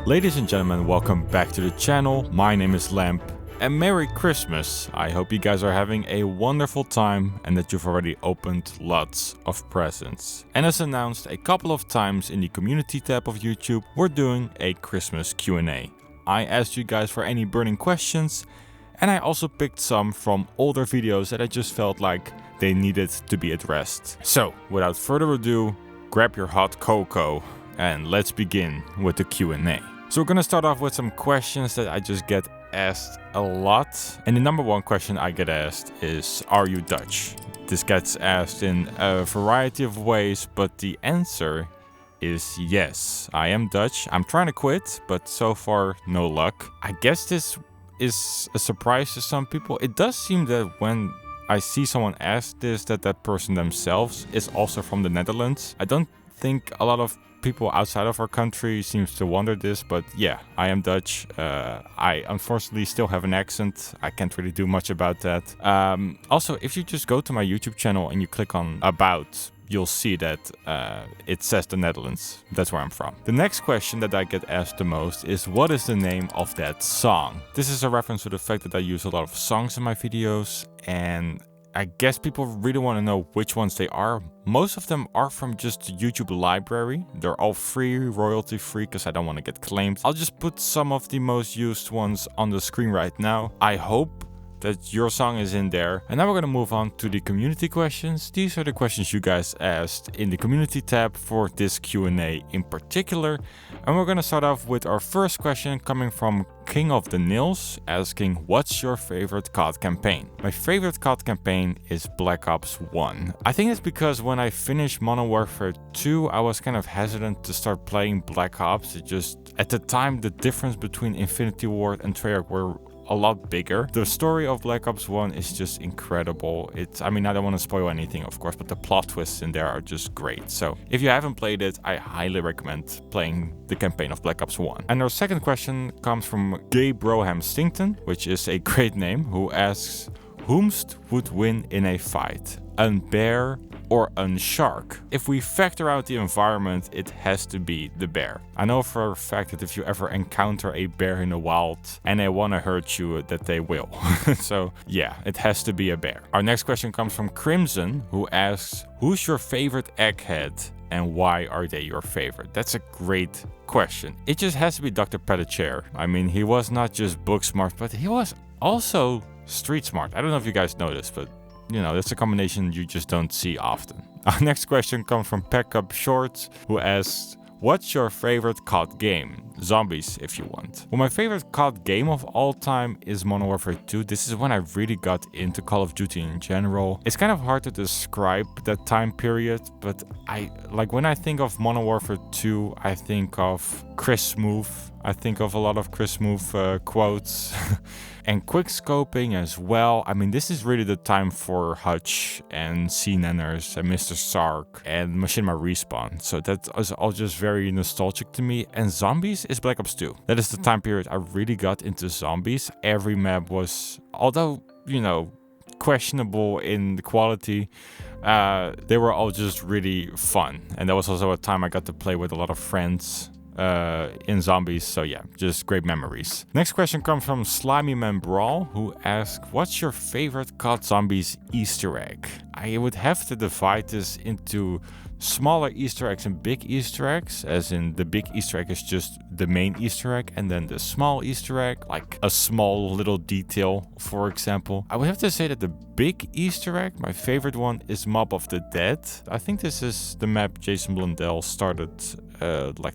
Ladies and gentlemen, welcome back to the channel. My name is Lamp and Merry Christmas. I hope you guys are having a wonderful time and that you've already opened lots of presents. And as announced a couple of times in the community tab of YouTube, we're doing a Christmas Q&A. I asked you guys for any burning questions and I also picked some from older videos that I just felt like they needed to be addressed. So without further ado, grab your hot cocoa and let's begin with the Q&A. So we're gonna start off with some questions that I just get asked a lot. And the number one question I get asked is, are you Dutch? This gets asked in a variety of ways, but the answer is yes, I am Dutch. I'm trying to quit, but so far no luck. I guess this is a surprise to some people. It does seem that when I see someone ask this, that person themselves is also from the Netherlands. I don't think a lot of people outside of our country seems to wonder this, but yeah, I am Dutch. I unfortunately still have an accent. I can't really do much about that. Also, if you just go to my YouTube channel and you click on About, you'll see that it says the Netherlands. That's where I'm from. The next question that I get asked the most is, what is the name of that song? This is a reference to the fact that I use a lot of songs in my videos, and I guess people really want to know which ones they are. Most of them are from just the YouTube library. They're all free, royalty free, because I don't want to get claimed. I'll just put some of the most used ones on the screen right now. I hope that your song is in there. And now we're going to move on to the community questions. These are the questions you guys asked in the community tab for this Q&A in particular. And we're going to start off with our first question coming from King of the Nils, asking, what's your favorite COD campaign? My favorite COD campaign is Black Ops 1. I think it's because when I finished Modern Warfare 2, I was kind of hesitant to start playing Black Ops. It just, at the time, the difference between Infinity Ward and Treyarch were a lot bigger. The story of Black Ops 1 is just incredible. I mean, I don't want to spoil anything, of course, but the plot twists in there are just great. So if you haven't played it, I highly recommend playing the campaign of Black Ops 1. And our second question comes from Gay Broham Stington, which is a great name, who asks, whomst would win in a fight? A bear or a shark? If we factor out the environment, it has to be the bear. I know for a fact that if you ever encounter a bear in the wild and they want to hurt you, that they will. So yeah, it has to be a bear. Our next question comes from Crimson, who asks, who's your favorite egghead and why are they your favorite? That's a great question. It just has to be Dr. Pettichair. I mean, he was not just book smart, but he was also street smart. I don't know if you guys know this, but you know, that's a combination you just don't see often. Our next question comes from Pack Up Shorts, who asks, what's your favorite COD game? Zombies, if you want. Well, my favorite COD game of all time is Modern Warfare 2. This is when I really got into Call of Duty in general. It's kind of hard to describe that time period, but when I think of Modern Warfare 2, I think of Chris Smoove. I think of a lot of Chris Smoove quotes. And quick scoping as well. I mean, this is really the time for Hutch and CNNers and Mr. Sark and Machinima Respawn. So that is all just very nostalgic to me. And Zombies is Black Ops 2. That is the time period I really got into zombies. Every map was, although, you know, questionable in the quality, they were all just really fun. And that was also a time I got to play with a lot of friends in zombies, so yeah, just great memories. Next question comes from Slimy Man Brawl, who asks, what's your favorite COD Zombies Easter egg? I would have to divide this into smaller Easter eggs and big Easter eggs, as in the big Easter egg is just the main Easter egg, and then the small Easter egg, like a small little detail, for example. I would have to say that the big Easter egg, my favorite one, is Mob of the Dead. I think this is the map Jason Blundell started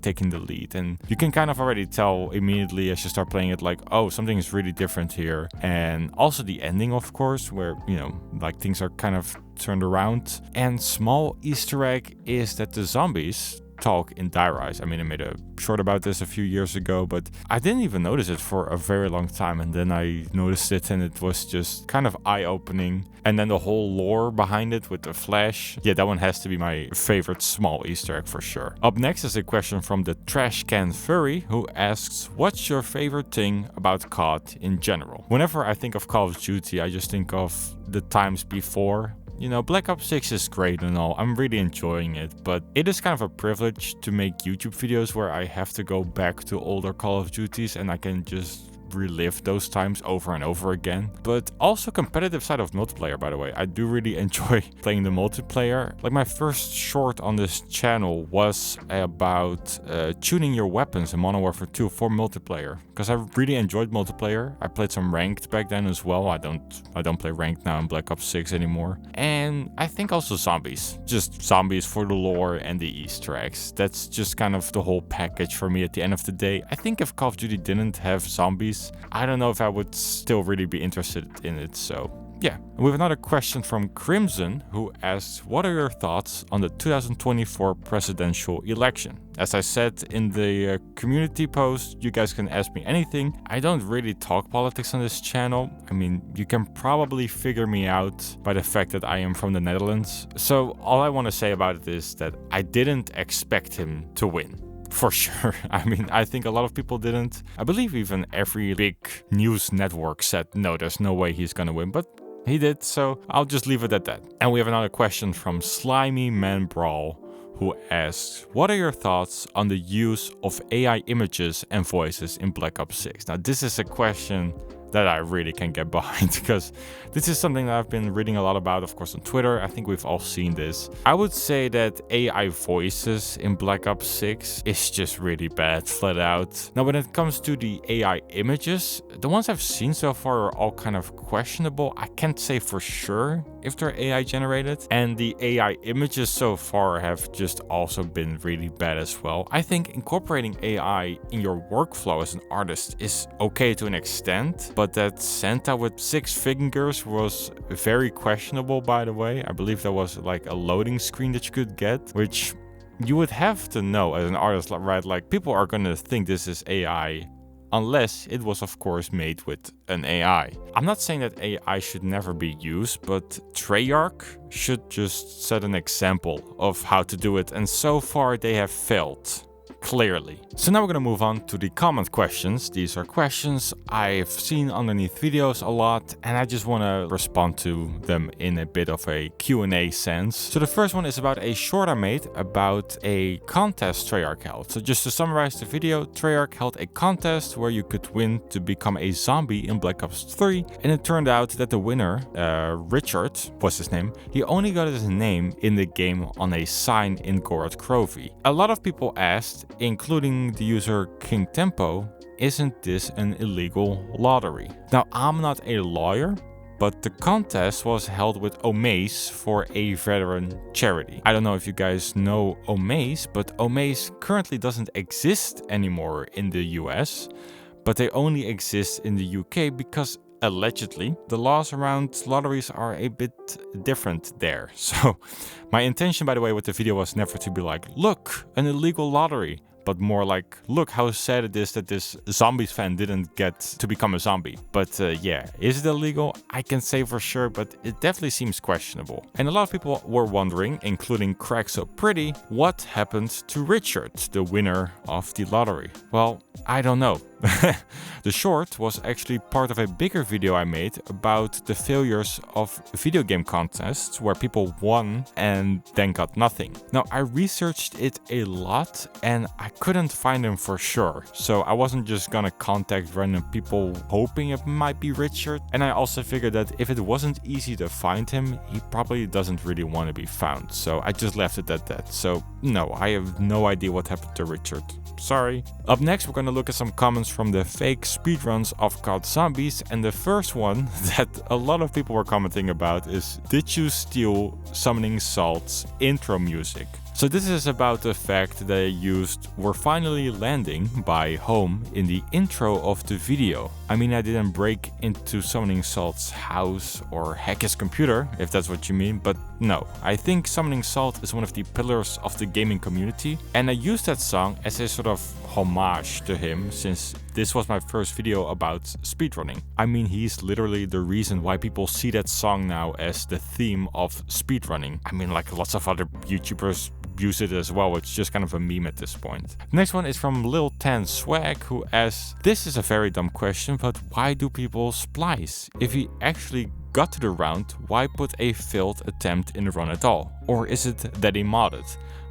taking the lead, and you can kind of already tell immediately as you start playing it, like, oh, something is really different here. And also the ending, of course, where, you know, like things are kind of turned around. And small Easter egg is that the zombies talk in Die Rise. I mean, I made a short about this a few years ago, but I didn't even notice it for a very long time, and then I noticed it and it was just kind of eye-opening. And then the whole lore behind it with the Flash, yeah, that one has to be my favorite small Easter egg for sure. Up next is a question from the Trash Can Furry, who asks, what's your favorite thing about COD in general? Whenever I think of Call of Duty, I just think of the times before You know, Black Ops 6 is great and all. I'm really enjoying it, but it is kind of a privilege to make YouTube videos where I have to go back to older Call of Duties and I can just relive those times over and over again. But also competitive side of multiplayer, by the way. I do really enjoy playing the multiplayer. Like my first short on this channel was about tuning your weapons in Modern Warfare 2 for multiplayer, because I really enjoyed multiplayer. I played some ranked back then as well. I don't play ranked now in Black Ops 6 anymore. And I think also zombies. Just zombies for the lore and the Easter eggs. That's just kind of the whole package for me at the end of the day. I think if Call of Duty didn't have zombies, I don't know if I would still really be interested in it, so yeah. We have another question from Crimson, who asks, what are your thoughts on the 2024 presidential election? As I said in the community post, you guys can ask me anything. I don't really talk politics on this channel. I mean, you can probably figure me out by the fact that I am from the Netherlands. So all I want to say about it is that I didn't expect him to win. For sure. I mean, I think a lot of people didn't. I believe even every big news network said, no, there's no way he's gonna win, but he did, so I'll just leave it at that. And we have another question from Slimy Man Brawl, who asks, what are your thoughts on the use of AI images and voices in Black Ops 6? Now, this is a question that I really can get behind, because this is something that I've been reading a lot about, of course, on Twitter. I think we've all seen this. I would say that AI voices in Black Ops 6 is just really bad, flat out. Now, when it comes to the AI images, the ones I've seen so far are all kind of questionable. I can't say for sure if they're AI generated. And the AI images so far have just also been really bad as well. I think incorporating AI in your workflow as an artist is okay to an extent, but that Santa with 6 fingers was very questionable, by the way. I believe there was like a loading screen that you could get, which you would have to know as an artist, right? Like, people are gonna think this is AI unless it was, of course, made with an AI. I'm not saying that AI should never be used, but Treyarch should just set an example of how to do it, and so far they have failed. Clearly. So now we're gonna move on to the comment questions. These are questions I've seen underneath videos a lot, and I just wanna respond to them in a bit of a Q&A sense. So the first one is about a short I made about a contest Treyarch held. So just to summarize the video, Treyarch held a contest where you could win to become a zombie in Black Ops 3, and it turned out that the winner, Richard was his name, he only got his name in the game on a sign in Gorod Krovi. A lot of people asked, including the user King Tempo, isn't this an illegal lottery? Now, I'm not a lawyer, but the contest was held with Omaze for a veteran charity. I don't know if you guys know Omaze, but Omaze currently doesn't exist anymore in the US, but they only exist in the UK because allegedly the laws around lotteries are a bit different there. So my intention, by the way, with the video was never to be like, look, an illegal lottery, but more like, look how sad it is that this Zombies fan didn't get to become a zombie. But yeah, is it illegal? I can say for sure, but it definitely seems questionable. And a lot of people were wondering, including Crack So Pretty, what happened to Richard, the winner of the lottery? Well, I don't know. The short was actually part of a bigger video I made about the failures of video game contests where people won and then got nothing. Now, I researched it a lot and I couldn't find him for sure. So I wasn't just gonna contact random people hoping it might be Richard. And I also figured that if it wasn't easy to find him, he probably doesn't really want to be found. So I just left it at that. So no, I have no idea what happened to Richard. Sorry. Up next, we're gonna look at some comments from the fake speedruns of COD Zombies, and the first one that a lot of people were commenting about is, did you steal Summoning Salt's intro music? So this is about the fact that they used "We're Finally Landing" by Home in the intro of the video. I mean, I didn't break into Summoning Salt's house or hack his computer, if that's what you mean, but no. I think Summoning Salt is one of the pillars of the gaming community, and I used that song as a sort of homage to him, since this was my first video about speedrunning. I mean, he's literally the reason why people see that song now as the theme of speedrunning. I mean, like lots of other YouTubers use it as well. It's just kind of a meme at this point. Next one is from Lil Tan Swag, who asks, this is a very dumb question, but why do people splice? If he actually got to the round, why put a failed attempt in the run at all? Or is it that he modded?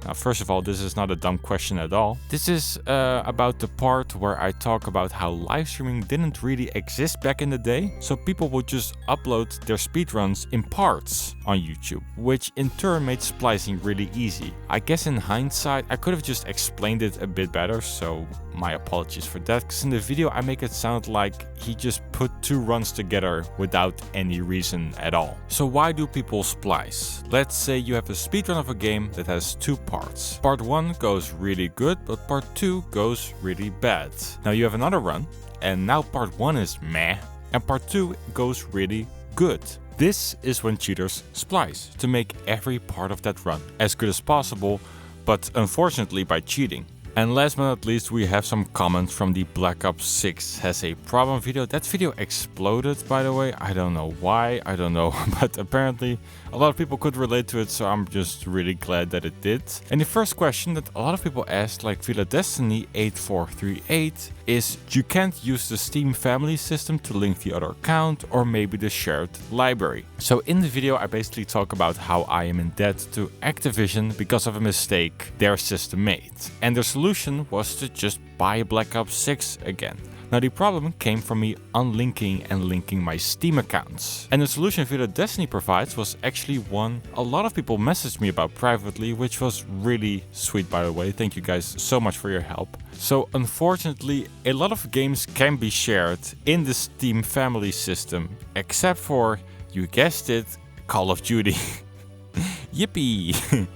Now, first of all, this is not a dumb question at all. This is about the part where I talk about how live streaming didn't really exist back in the day, so people would just upload their speedruns in parts on YouTube, which in turn made splicing really easy. I guess in hindsight, I could have just explained it a bit better, so my apologies for that, because in the video I make it sound like he just put two runs together without any reason at all. So why do people splice? Let's say you have a speedrun of a game that has two parts. Part 1 goes really good, but part 2 goes really bad. Now you have another run, and now part 1 is meh, and part 2 goes really good. This is when cheaters splice, to make every part of that run as good as possible, but unfortunately by cheating. And last but not least, we have some comments from the Black Ops 6 has a problem video. That video exploded, by the way. I don't know why, I don't know, but apparently a lot of people could relate to it, so I'm just really glad that it did. And the first question that a lot of people asked, like Villa Destiny 8438, is you can't use the Steam family system to link the other account, or maybe the shared library. So in the video I basically talk about how I am in debt to Activision because of a mistake their system made. And the solution was to just buy Black Ops 6 again. Now the problem came from me unlinking and linking my Steam accounts. And the solution Villa Destiny provides was actually one a lot of people messaged me about privately, which was really sweet, by the way. Thank you guys so much for your help. So unfortunately, a lot of games can be shared in the Steam family system, except for, you guessed it, Call of Duty. Yippee!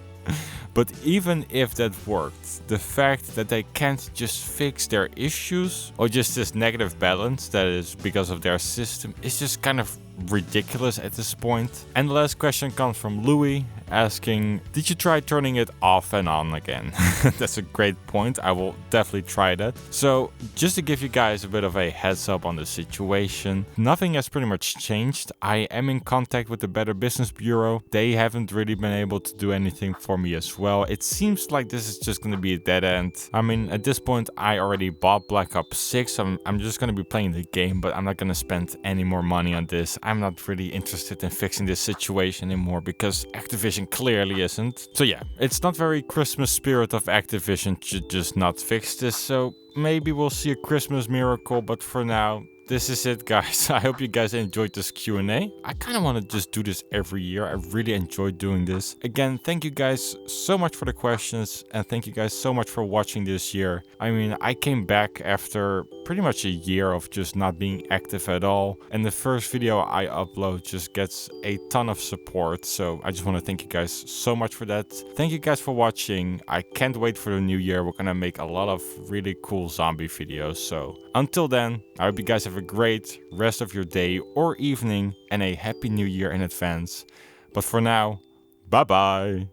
But even if that worked, the fact that they can't just fix their issues or just this negative balance that is because of their system is just kind of ridiculous at this point. And the last question comes from Louis asking, did you try turning it off and on again? That's a great point. I will definitely try that. So just to give you guys a bit of a heads up on the situation, nothing has pretty much changed. I am in contact with the Better Business Bureau. They haven't really been able to do anything for me as well. It seems like this is just going to be a dead end. I mean, at this point, I already bought Black Ops 6. I'm just going to be playing the game, but I'm not going to spend any more money on this. I'm not really interested in fixing this situation anymore because Activision clearly isn't. So yeah, it's not very Christmas spirit of Activision to just not fix this. So maybe we'll see a Christmas miracle, but for now, this is it, guys. I hope you guys enjoyed this Q&A. I kind of want to just do this every year. I really enjoyed doing this. Again, thank you guys so much for the questions, and thank you guys so much for watching this year. I mean, I came back after pretty much a year of just not being active at all, and the first video I upload just gets a ton of support, so I just want to thank you guys so much for that. Thank you guys for watching. I can't wait for the new year. We're gonna make a lot of really cool zombie videos, so until then, I hope you guys have a great rest of your day or evening and a happy new year in advance. But for now, bye bye.